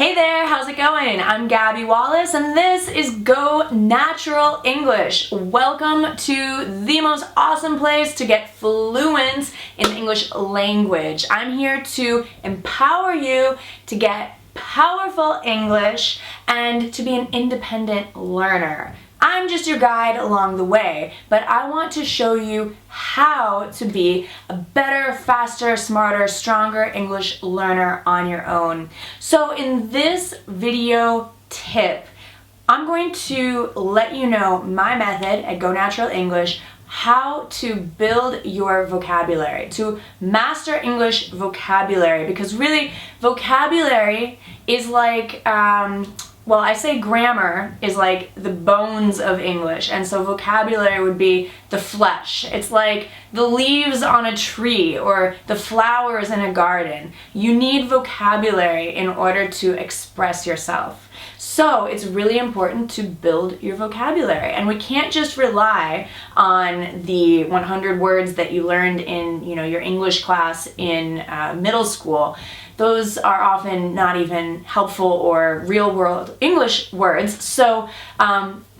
Hey there, how's it going? I'm Gabby Wallace and this is Go Natural English. Welcome to the most awesome place to get fluent in the English language. I'm here to empower you to get powerful English and to be an independent learner. I'm just your guide along the way, but I want to show you how to be a better, faster, smarter, stronger English learner on your own. So in this video tip, I'm going to let you know my method at Go Natural English, how to build your vocabulary, to master English vocabulary, because really vocabulary is like, well, I say grammar is like the bones of English, and so vocabulary would be the flesh. It's like the leaves on a tree or the flowers in a garden. You need vocabulary in order to express yourself. So it's really important to build your vocabulary, and we can't just rely on the 100 words that you learned in, your English class in middle school. Those are often not even helpful or real world English words. So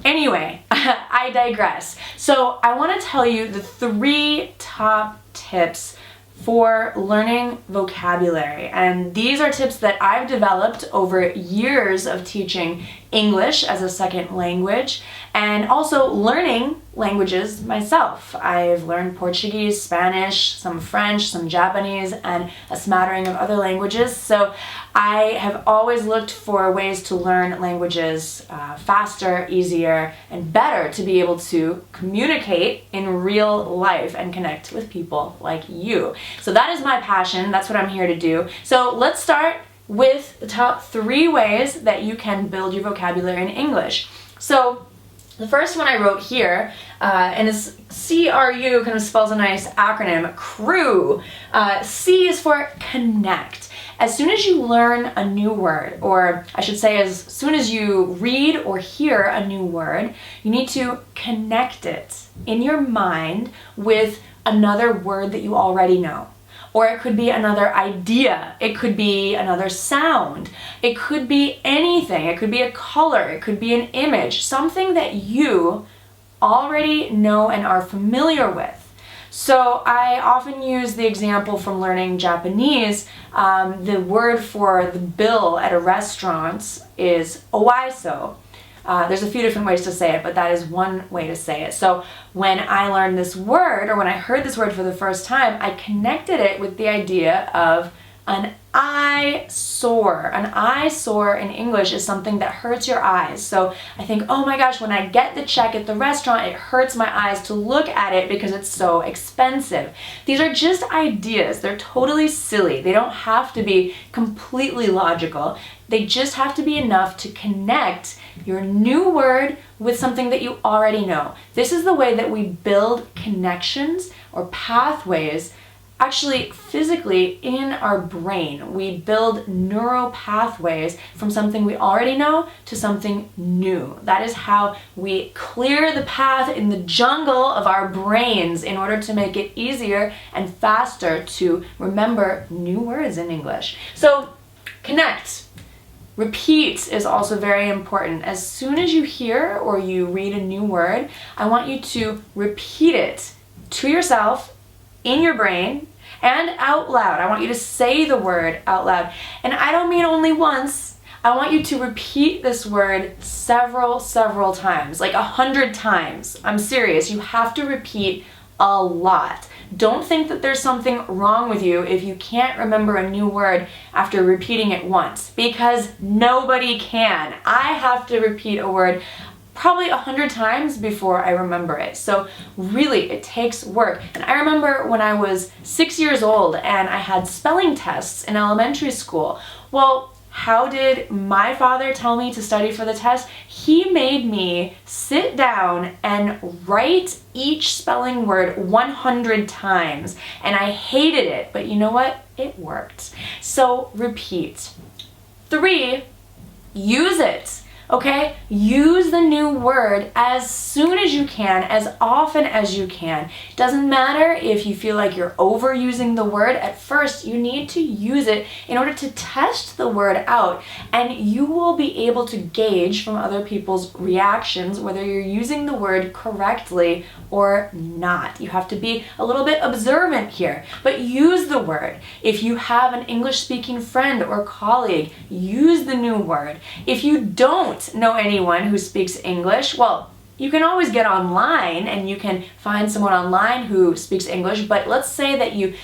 anyway, I digress. So I want to tell you the 3 top tips for learning vocabulary, and these are tips that I've developed over years of teaching English as a second language and also learning languages myself. I've learned Portuguese, Spanish, some French, some Japanese, and a smattering of other languages. So I have always looked for ways to learn languages faster, easier, and better to be able to communicate in real life and connect with people like you. So that is my passion. That's what I'm here to do. So let's start with the top 3 ways that you can build your vocabulary in English. So the first one I wrote here, and is CRU, kind of spells a nice acronym, CREW. C is for connect. As soon as you learn a new word, or I should say as soon as you read or hear a new word, you need to connect it in your mind with another word that you already know. Or it could be another idea, it could be another sound, it could be anything, it could be a color, it could be an image, something that you already know and are familiar with. So I often use the example from learning Japanese. The word for the bill at a restaurant is oiso. There's a few different ways to say it, but that is one way to say it. So when I learned this word, or when I heard this word for the first time, I connected it with the idea of an eyesore. An eyesore in English is something that hurts your eyes. So I think, oh my gosh, when I get the check at the restaurant, it hurts my eyes to look at it because it's so expensive. These are just ideas. They're totally silly. They don't have to be completely logical. They just have to be enough to connect your new word with something that you already know. This is the way that we build connections or pathways actually physically in our brain. We build neural pathways from something we already know to something new. That is how we clear the path in the jungle of our brains in order to make it easier and faster to remember new words in English. So connect. Repeat is also very important. As soon as you hear or you read a new word, I want you to repeat it to yourself in your brain and out loud. I want you to say the word out loud. And I don't mean only once. I want you to repeat this word several times, like 100 times. I'm serious. You have to repeat a lot. Don't think that there's something wrong with you if you can't remember a new word after repeating it once, because nobody can. I have to repeat a word probably 100 times before I remember it. So really, it takes work. And I remember when I was 6 years old and I had spelling tests in elementary school. Well, how did my father tell me to study for the test? He made me sit down and write each spelling word 100 times. And I hated it, but you know what? It worked. So repeat. 3, use it. okay? Use the new word as soon as you can, as often as you can. It doesn't matter if you feel like you're overusing the word. At first, you need to use it in order to test the word out, and you will be able to gauge from other people's reactions whether you're using the word correctly or not. You have to be a little bit observant here, but use the word. If you have an English-speaking friend or colleague, use the new word. If you don't know anyone who speaks English, well, you can always get online and you can find someone online who speaks English, but let's say that you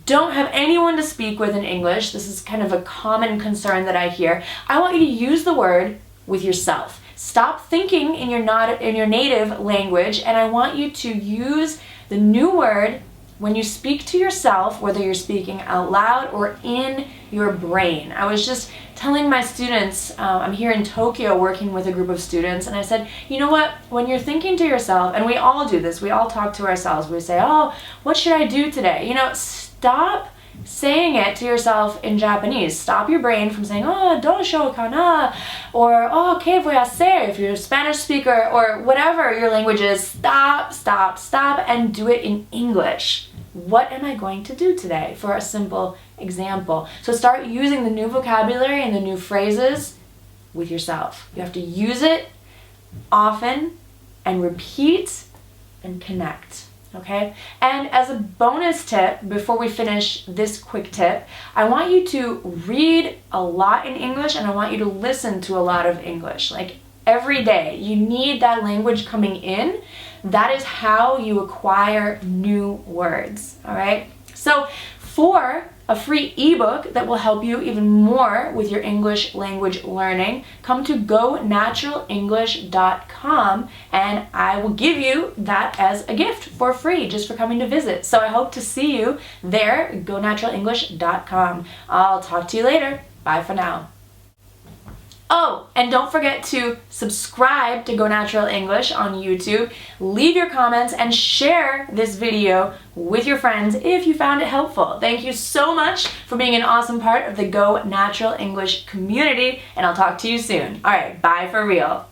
don't have anyone to speak with in English. This is kind of a common concern that I hear. I want you to use the word with yourself. Stop thinking in your native language, and I want you to use the new word when you speak to yourself, whether you're speaking out loud or in your brain. I was just telling my students, I'm here in Tokyo working with a group of students, and I said, you know what, when you're thinking to yourself, and we all do this, we all talk to ourselves, we say, oh, what should I do today? You know, stop saying it to yourself in Japanese. Stop your brain from saying, oh, 𝗏𝗏かな, or oh, 𝒓𝒄𝒂𝒏𝒄𝒂𝒄 if you're a Spanish speaker, or whatever your language is. Stop, stop, stop, and do it in English. What am I going to do today? For a simple example. So start using the new vocabulary and the new phrases with yourself. You have to use it often and repeat and connect. Okay? And as a bonus tip, before we finish this quick tip, I want you to read a lot in English, and I want you to listen to a lot of English. Like every day, you need that language coming in. That is how you acquire new words. All right? So for a free ebook that will help you even more with your English language learning, come to 𝑔oNaturalEnglish.com, and I will give you that as a gift for free just for coming to visit. So I hope to see you there, 𝑔oNaturalEnglish.com. I'll talk to you later. Bye for now. Oh, and don't forget to subscribe to Go Natural English on YouTube, leave your comments, and share this video with your friends if you found it helpful. Thank you so much for being an awesome part of the Go Natural English community, and I'll talk to you soon. All right, bye for real.